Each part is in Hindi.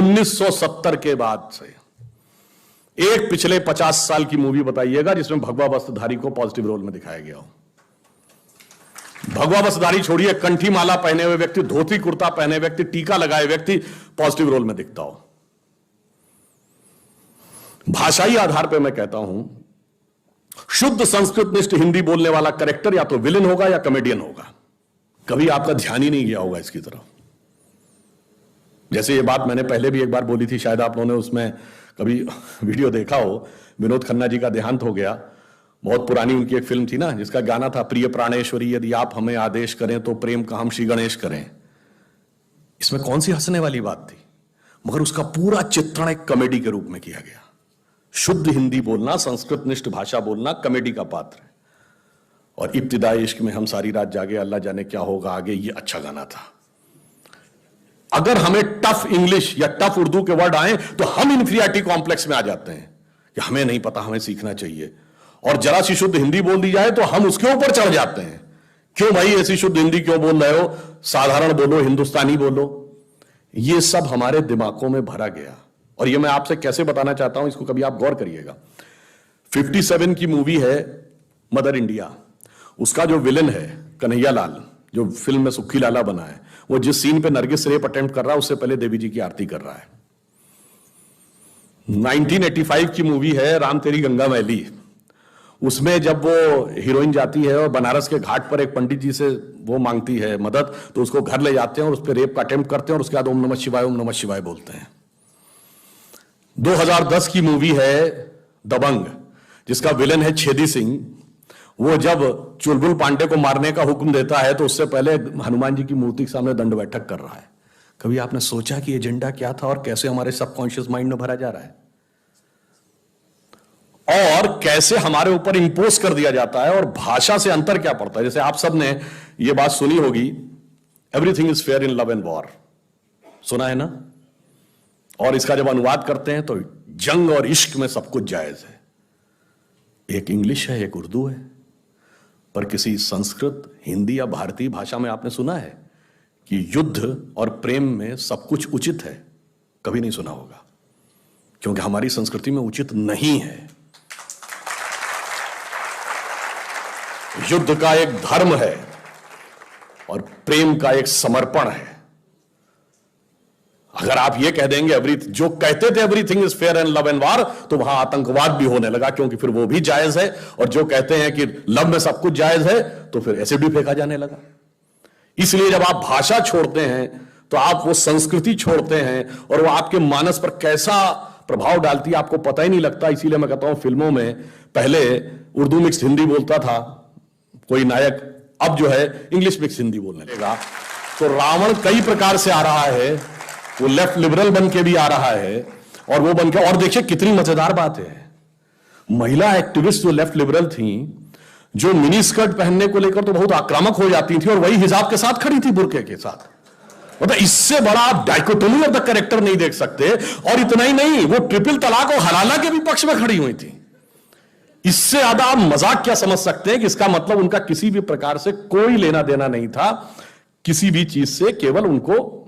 1970 के बाद से एक पिछले 50 साल की मूवी बताइएगा जिसमें भगवा वस्त्रधारी को पॉजिटिव रोल में दिखाया गया हो। भगवा वस्त्रधारी छोड़िए, कंठी माला पहने हुए व्यक्ति, धोती कुर्ता पहने व्यक्ति, टीका लगाए व्यक्ति पॉजिटिव रोल में दिखता हो। भाषाई आधार पर मैं कहता हूं, शुद्ध संस्कृत निष्ठ हिंदी बोलने वाला कैरेक्टर या तो विलेन होगा या कॉमेडियन होगा। कभी आपका ध्यान ही नहीं गया होगा इसकी तरफ। जैसे ये बात मैंने पहले भी एक बार बोली थी, शायद आप लोगों ने उसमें कभी वीडियो देखा हो। विनोद खन्ना जी का देहांत हो गया। बहुत पुरानी उनकी एक फिल्म थी ना, जिसका गाना था, प्रिय प्राणेश्वरी यदि आप हमें आदेश करें तो प्रेम का हम श्री गणेश करें। इसमें कौन सी हंसने वाली बात थी, मगर उसका पूरा चित्रण एक कॉमेडी के रूप में किया गया। शुद्ध हिंदी बोलना, संस्कृत निष्ठ भाषा बोलना कॉमेडी का पात्र है। और इब्तिदाई इश्क में हम सारी रात जागे, अल्लाह जाने क्या होगा आगे, ये अच्छा गाना था। अगर हमें टफ इंग्लिश या टफ उर्दू के वर्ड आए तो हम इंफीरियरिटी कॉम्प्लेक्स में आ जाते हैं कि हमें नहीं पता, हमें सीखना चाहिए। और जरा सी शुद्ध हिंदी बोल दी जाए तो हम उसके ऊपर चढ़ जाते हैं। क्यों भाई ऐसी शुद्ध हिंदी क्यों बोल रहे हो, साधारण बोलो, हिंदुस्तानी बोलो। ये सब हमारे दिमागों में भरा गया। और ये मैं आपसे कैसे बताना चाहता हूं, इसको कभी आप गौर करिएगा। 57 की मूवी है मदर इंडिया। उसका जो विलन है कन्हैया लाल, जो फिल्म में सुक्खी लाला बना है, वो जिस सीन पे नरगिस रेप अटेम्प्ट कर रहा है उससे पहले देवी जी की आरती कर रहा है। 1985 की मूवी है राम तेरी गंगा मैली। उसमें जब वो हीरोइन जाती है और बनारस के घाट पर एक पंडित जी से वो मांगती है मदद, तो उसको घर ले जाते हैं और उस पर रेप का अटेम्प्ट करते हैं और उसके बाद ओम नमः शिवाय बोलते हैं। 2010 की मूवी है दबंग, जिसका विलन है छेदी सिंह। वो जब चुलबुल पांडे को मारने का हुक्म देता है तो उससे पहले हनुमान जी की मूर्ति के सामने दंड बैठक कर रहा है। कभी आपने सोचा कि एजेंडा क्या था और कैसे हमारे सबकॉन्शियस माइंड में भरा जा रहा है और कैसे हमारे ऊपर इंपोज कर दिया जाता है। और भाषा से अंतर क्या पड़ता है। जैसे आप सब ने यह बात सुनी होगी, everything is fair in love and war, सुना है ना। और इसका जब अनुवाद करते हैं तो जंग और इश्क में सब कुछ जायज है। एक इंग्लिश है, एक उर्दू है। पर किसी संस्कृत, हिंदी या भारतीय भाषा में आपने सुना है कि युद्ध और प्रेम में सब कुछ उचित है? कभी नहीं सुना होगा, क्योंकि हमारी संस्कृति में उचित नहीं है। युद्ध का एक धर्म है और प्रेम का एक समर्पण है। अगर आप ये कह देंगे जो कहते थे everything is fair and love and war, तो वहां आतंकवाद भी होने लगा, क्योंकि फिर वो भी जायज है। और जो कहते हैं कि लव में सब कुछ जायज है, तो फिर एसिड भी फेंका जाने लगा। इसलिए जब आप भाषा छोड़ते हैं तो आप वो संस्कृति छोड़ते हैं और वो आपके मानस पर कैसा प्रभाव डालती है आपको पता ही नहीं लगता। इसीलिए मैं कहता हूं, फिल्मों में पहले उर्दू मिक्स हिंदी बोलता था कोई नायक, अब जो है इंग्लिश मिक्स हिंदी बोलने लगा। तो रावण कई प्रकार से आ रहा है, वो लेफ्ट लिबरल बन के भी आ रहा है और वो बन के, और देखिए कितनी मजेदार बात है, महिला एक्टिविस्ट जो लेफ्ट लिबरल थी, जो मिनी स्कर्ट पहनने को लेकर तो बहुत आक्रामक हो जाती थी और वही हिजाब के साथ खड़ी थी, बुर्के के साथ। मतलब इससे बड़ा आप डाइकोटोमी ऑफ द कैरेक्टर नहीं देख सकते। और इतना ही नहीं, वो ट्रिपल तलाक और हलाला के भी पक्ष में खड़ी हुई थी। इससे ज्यादा आप मजाक क्या समझ सकते हैं कि इसका मतलब उनका किसी भी प्रकार से कोई लेना देना नहीं था किसी भी चीज से, केवल उनको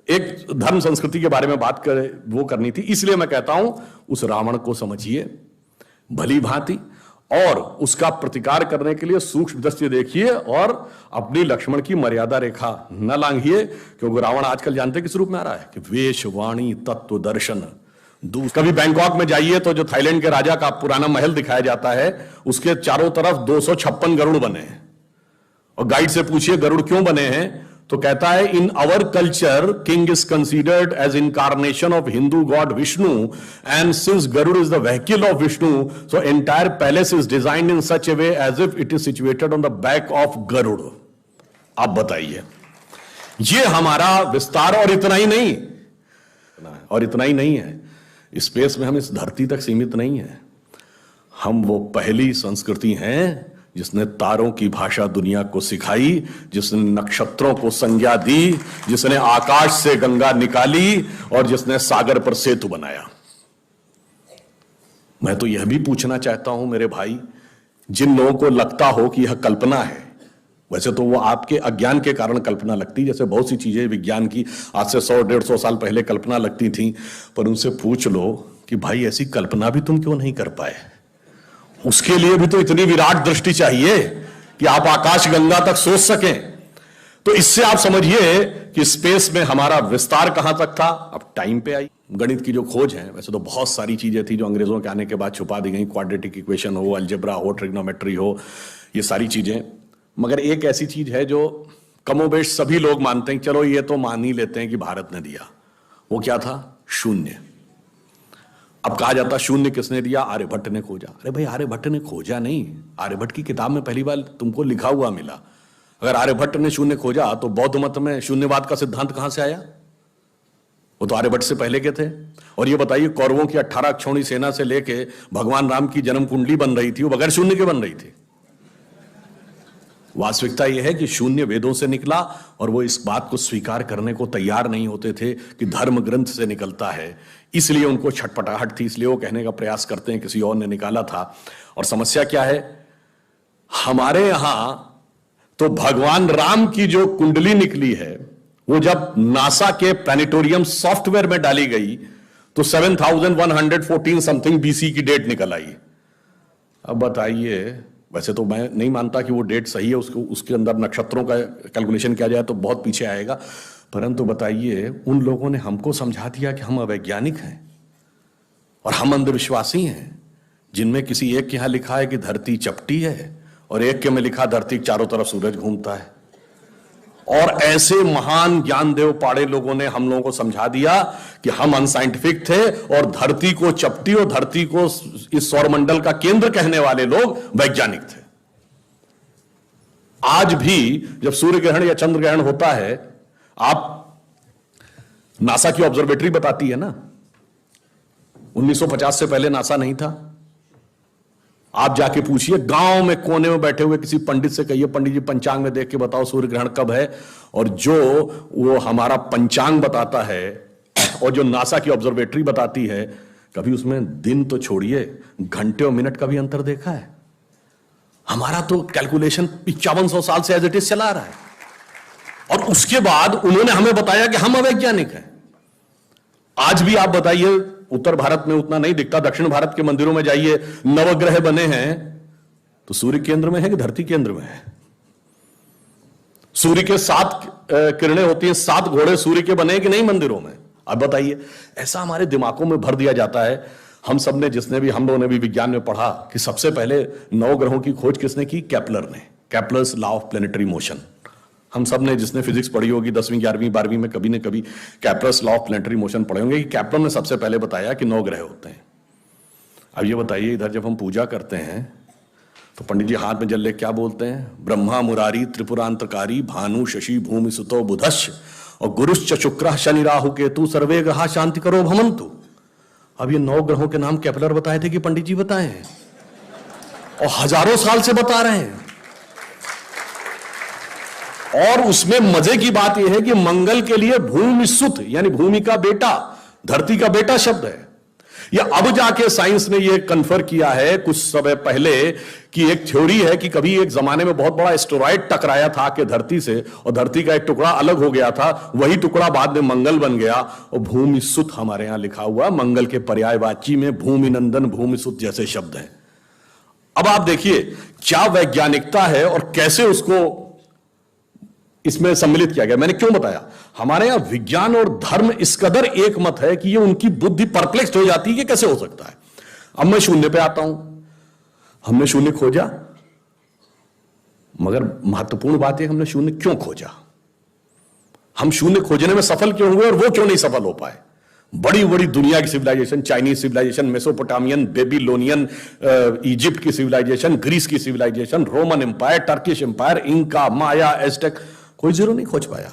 एक धर्म संस्कृति के बारे में बात वो करनी थी। इसलिए मैं कहता हूं, उस रावण को समझिए भली भांति और उसका प्रतिकार करने के लिए सूक्ष्म दृष्टि देखिए और अपनी लक्ष्मण की मर्यादा रेखा न लांघिए, क्योंकि रावण आजकल जानते किस रूप में आ रहा है कि वेश वाणी तत्व दर्शन। कभी बैंकॉक में जाइए तो जो थाईलैंड के राजा का पुराना महल दिखाया जाता है, उसके चारों तरफ 256 गरुड़ बने हैं। और गाइड से पूछिए गरुड़ क्यों बने हैं, तो कहता है in our culture king is considered as incarnation of Hindu god Vishnu and since Garuda is the vehicle of Vishnu, so entire palace is designed in such a way as if it is situated on the back of Garuda. आप बताइए, ये हमारा विस्तार। और इतना ही नहीं है, स्पेस में हम इस धरती तक सीमित नहीं है। हम वो पहली संस्कृति हैं जिसने तारों की भाषा दुनिया को सिखाई, जिसने नक्षत्रों को संज्ञा दी, जिसने आकाश से गंगा निकाली और जिसने सागर पर सेतु बनाया। मैं तो यह भी पूछना चाहता हूं मेरे भाई, जिन लोगों को लगता हो कि यह कल्पना है, वैसे तो वो आपके अज्ञान के कारण कल्पना लगती, जैसे बहुत सी चीजें विज्ञान की आज से 100-150 साल पहले कल्पना लगती थी। पर उनसे पूछ लो कि भाई ऐसी कल्पना भी तुम क्यों नहीं कर पाए? उसके लिए भी तो इतनी विराट दृष्टि चाहिए कि आप आकाश गंगा तक सोच सकें। तो इससे आप समझिए कि स्पेस में हमारा विस्तार कहां तक था। अब टाइम पे आई गणित की जो खोज है, वैसे तो बहुत सारी चीजें थी जो अंग्रेजों के आने के बाद छुपा दी गई, क्वाड्रेटिक इक्वेशन हो, अलजेब्रा हो, ट्रिग्नोमेट्री हो, ये सारी चीजें। मगर एक ऐसी चीज है जो कमोबेश सभी लोग मानते हैं, चलो ये तो मान ही लेते हैं कि भारत ने दिया। वो क्या था? शून्य। अब कहा जाता शून्य किसने दिया? आर्यभट्ट ने खोजा। अरे भाई आर्यभट्ट ने खोजा नहीं, आर्यभट्ट की किताब में पहली बार तुमको लिखा हुआ मिला। अगर आर्यभट्ट ने शून्य खोजा तो बौद्ध मत में शून्यवाद का सिद्धांत कहां से आया? वो तो आर्यभट्ट से पहले के थे। और ये बताइए कौरवों की 18 अक्षौणी सेना से लेके भगवान राम की जन्म कुंडली बन रही थी, वो बगैर शून्य के बन रही थी। वास्तविकता यह है कि शून्य वेदों से निकला और वो इस बात को स्वीकार करने को तैयार नहीं होते थे कि धर्म ग्रंथ से निकलता है। इसलिए उनको छटपटाहट थी, इसलिए वो कहने का प्रयास करते हैं किसी और ने निकाला था। और समस्या क्या है? हमारे यहां तो भगवान राम की जो कुंडली निकली है वो जब नासा के प्लैनेटोरियम सॉफ्टवेयर में डाली गई तो 7114 समथिंग बीसी की डेट निकल आई। अब बताइए, वैसे तो मैं नहीं मानता कि वो डेट सही है, उसके अंदर नक्षत्रों का कैलकुलेशन किया जाए तो बहुत पीछे आएगा। परंतु बताइए, उन लोगों ने हमको समझा दिया कि हम अवैज्ञानिक हैं और हम अंधविश्वासी हैं, जिनमें किसी एक के यहां लिखा है कि धरती चपटी है और एक के में लिखा धरती के चारों तरफ सूरज घूमता है। और ऐसे महान ज्ञानदेव पाड़े लोगों ने हम लोगों को समझा दिया कि हम अनसाइंटिफिक थे और धरती को चपटी और धरती को इस सौरमंडल का केंद्र कहने वाले लोग वैज्ञानिक थे। आज भी जब सूर्य ग्रहण या चंद्र ग्रहण होता है, आप नासा की ऑब्जर्वेटरी बताती है ना, 1950 से पहले नासा नहीं था। आप जाके पूछिए, गांव में कोने में बैठे हुए किसी पंडित से कहिए, पंडित जी पंचांग में देख के बताओ सूर्य ग्रहण कब है। और जो वो हमारा पंचांग बताता है और जो नासा की ऑब्जर्वेटरी बताती है, कभी उसमें दिन तो छोड़िए, घंटे और मिनट का भी अंतर देखा है? हमारा तो कैलकुलेशन 5500 साल से एज इट इज चला रहा है। और उसके बाद उन्होंने हमें बताया कि हम अवैज्ञानिक हैं। आज भी आप बताइए, उत्तर भारत में उतना नहीं दिखता, दक्षिण भारत के मंदिरों में जाइए, नवग्रह बने हैं तो सूर्य केंद्र में है कि धरती केंद्र में है? सूर्य के 7 किरणें होती हैं, 7 घोड़े सूर्य के बने कि नहीं मंदिरों में? अब बताइए, ऐसा हमारे दिमागों में भर दिया जाता है। हम सब ने, हम लोगों ने भी विज्ञान में पढ़ा कि सबसे पहले 9 ग्रहों की खोज किसने की? केपलर ने। Kepler's law of planetary motion. हम सब ने, जिसने फिजिक्स पढ़ी होगी 10वीं 11वीं 12वीं में, कभी न कभी Kepler's law of planetary motion पढ़े होंगे कि केपलर ने सबसे पहले बताया कि 9 ग्रह होते हैं। अब ये बताइए, इधर जब हम पूजा करते हैं तो पंडित जी हाथ में जल ले क्या बोलते हैं? ब्रह्मा मुरारी त्रिपुरांतकारी भानु शशि भूमि सुतो बुधश्च और गुरुश्च शुक्र शनि राहु केतु सर्वे ग्रहा शांति करो भवन्तु। अब ये 9 ग्रहों के नाम केपलर बताए थे कि पंडित जी बताए हैं? और हजारों साल से बता रहे हैं। और उसमें मजे की बात यह है कि मंगल के लिए भूमि सुत यानी भूमि का बेटा, धरती का बेटा शब्द है। या अब जाके साइंस ने यह कन्फर्म किया है कुछ समय पहले कि एक थ्योरी है कि कभी एक जमाने में बहुत बड़ा एस्टेरॉयड टकराया था कि धरती से, और धरती का एक टुकड़ा अलग हो गया था, वही टुकड़ा बाद में मंगल बन गया। और भूमि सुत हमारे यहां लिखा हुआ, मंगल के पर्यायवाची में भूमि नंदन भूमि सुत जैसे शब्द हैं। अब आप देखिए क्या वैज्ञानिकता है और कैसे उसको इसमें सम्मिलित किया गया। मैंने क्यों बताया? हमारे यहां विज्ञान और धर्म इस कदर एक मत है कि ये उनकी बुद्धि परप्लेक्स हो जाती है कि कैसे हो सकता है। अब मैं शून्य पे आता हूं। हमने शून्य खोजा, मगर महत्वपूर्ण बात है हमने शून्य क्यों खोजा? हम शून्य खोजने में सफल क्यों हुए और वो क्यों नहीं सफल हो पाए? बड़ी बड़ी दुनिया की civilisation, Chinese civilisation, Mesopotamian, Babylonian, Egypt की सिविलाइजेशन, ग्रीस की civilisation, Roman empire, Turkish empire, Inca, Maya, Aztec, कोई जीरो नहीं खोज पाया।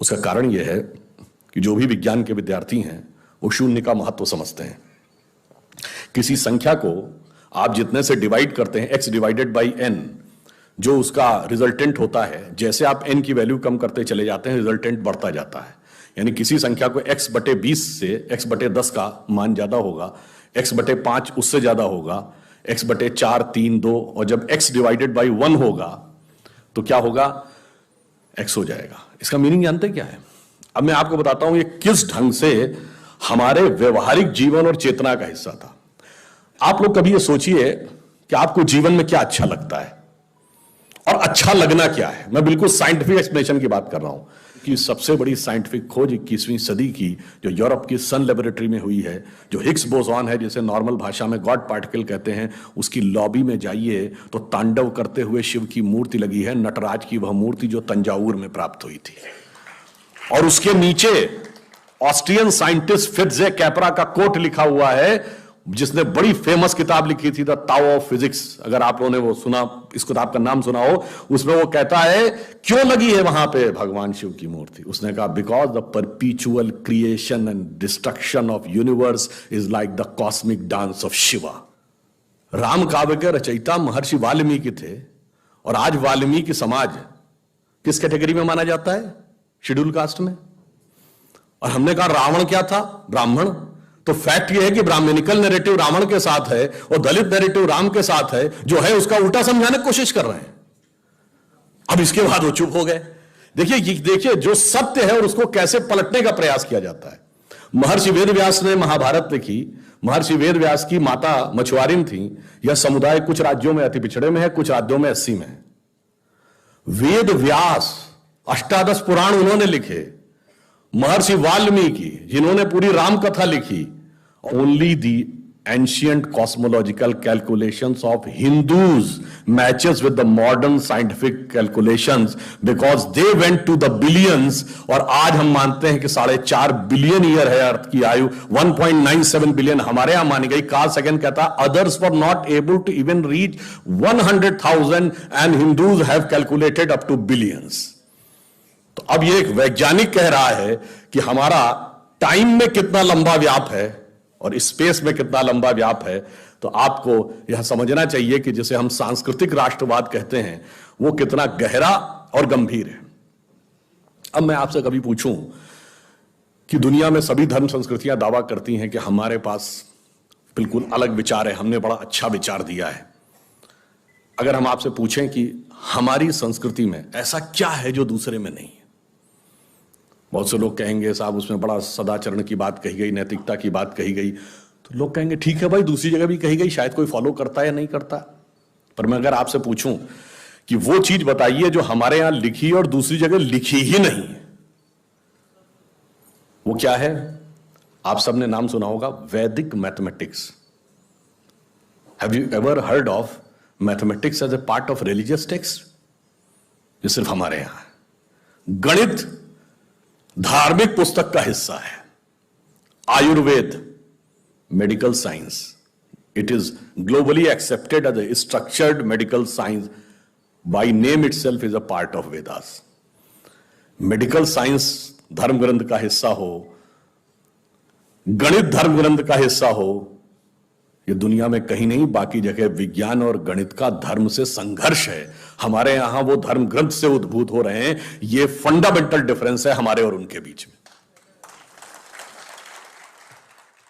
उसका कारण यह है कि जो भी विज्ञान के विद्यार्थी हैं वो शून्य का महत्व समझते हैं। किसी संख्या को आप जितने से डिवाइड करते हैं, x डिवाइडेड बाई n, जो उसका रिजल्टेंट होता है, जैसे आप n की वैल्यू कम करते चले जाते हैं, रिजल्टेंट बढ़ता जाता है। यानी किसी संख्या को x बटे 20 से x बटे 10 का मान ज्यादा होगा, x बटे 5 उससे ज्यादा होगा, x बटे 4, 3, 2, और जब x डिवाइडेड बाई 1 होगा तो क्या होगा, एक्स हो जाएगा। इसका मीनिंग जानते क्या है? अब मैं आपको बताता हूं ये किस ढंग से हमारे व्यवहारिक जीवन और चेतना का हिस्सा था। आप लोग कभी ये सोचिए कि आपको जीवन में क्या अच्छा लगता है और अच्छा लगना क्या है। मैं बिल्कुल साइंटिफिक एक्सप्लेनेशन की बात कर रहा हूं कि सबसे बड़ी साइंटिफिक खोज 21वीं सदी की जो यूरोप की सन लेबोरेटरी में हुई है, जो हिग्स बोसॉन है, जिसे नॉर्मल भाषा में गॉड पार्टिकल कहते हैं, उसकी लॉबी में जाइए तो तांडव करते हुए शिव की मूर्ति लगी है, नटराज की वह मूर्ति जो तंजावुर में प्राप्त हुई थी। और उसके नीचे ऑस्ट्रियन साइंटिस्ट फिट्जे कैपरा का कोट लिखा हुआ है, जिसने बड़ी फेमस किताब लिखी थी द ताओ ऑफ फिजिक्स। अगर आप लोगों ने वो सुना, इस किताब का नाम सुना हो, उसमें वो कहता है क्यों लगी है वहां पे भगवान शिव की मूर्ति। उसने कहा because the परपीचुअल creation and destruction of universe is like the cosmic dance of Shiva. Ram काव्य के रचयिता महर्षि वाल्मीकि थे, और आज वाल्मीकि समाज किस कैटेगरी में माना जाता है? शेड्यूल कास्ट में। और हमने कहा रावण क्या था? ब्राह्मण। तो फैक्ट यह है कि ब्राह्मणिकल नैरेटिव रावण के साथ है और दलित नैरेटिव राम के साथ है, जो है उसका उल्टा समझाने की कोशिश कर रहे हैं। अब इसके बाद वो चुप हो गए। देखिए जो सत्य है और उसको कैसे पलटने का प्रयास किया जाता है। महर्षि वेदव्यास ने महाभारत लिखी। महर्षि वेदव्यास की माता मछुआरिन थी। यह समुदाय कुछ राज्यों में अति पिछड़े में है, कुछ राज्यों में 80 में है। वेद व्यास अष्टादश पुराण उन्होंने लिखे। महर्षि वाल्मीकि जिन्होंने पूरी राम कथा लिखी, only the ancient cosmological calculations of Hindus matches with the modern scientific calculations because they went to the billions. और आज हम मानते हैं कि 4.5 बिलियन ईयर है अर्थ की आयु, 1.97 बिलियन हमारे यहां मानी गई। कार्ल सेगन कहता है others were not able to even reach 100,000 and Hindus have calculated up to billions. तो अब ये एक वैज्ञानिक कह रहा है कि हमारा टाइम में कितना लंबा व्याप है और स्पेस में कितना लंबा व्याप है। तो आपको यह समझना चाहिए कि जिसे हम सांस्कृतिक राष्ट्रवाद कहते हैं, वो कितना गहरा और गंभीर है। अब मैं आपसे कभी पूछूं कि दुनिया में सभी धर्म संस्कृतियां दावा करती हैं कि हमारे पास बिल्कुल अलग विचार है, हमने बड़ा अच्छा विचार दिया है। अगर हम आपसे पूछें कि हमारी संस्कृति में ऐसा क्या है जो दूसरे में नहीं है, बहुत से लोग कहेंगे साहब उसमें बड़ा सदाचरण की बात कही गई, नैतिकता की बात कही गई। तो लोग कहेंगे ठीक है भाई, दूसरी जगह भी कही गई, शायद कोई फॉलो करता है या नहीं करता। पर मैं अगर आपसे पूछूं कि वो चीज बताइए जो हमारे यहां लिखी और दूसरी जगह लिखी ही नहीं है, वो क्या है? आप सबने नाम सुना होगा Vedic mathematics. Have you ever heard of mathematics as a part of religious text? ये सिर्फ हमारे यहां है। गणित धार्मिक पुस्तक का हिस्सा है। Ayurveda medical science, it is globally accepted as a structured medical science, by name itself is a part of Vedas. Medical science धर्म ग्रंथ का हिस्सा हो, गणित धर्म ग्रंथ का हिस्सा हो, ये दुनिया में कहीं नहीं, बाकी जगह विज्ञान और गणित का धर्म से संघर्ष है। हमारे यहां वो धर्म ग्रंथ से उद्भूत हो रहे हैं। ये फंडामेंटल डिफरेंस है हमारे और उनके बीच में।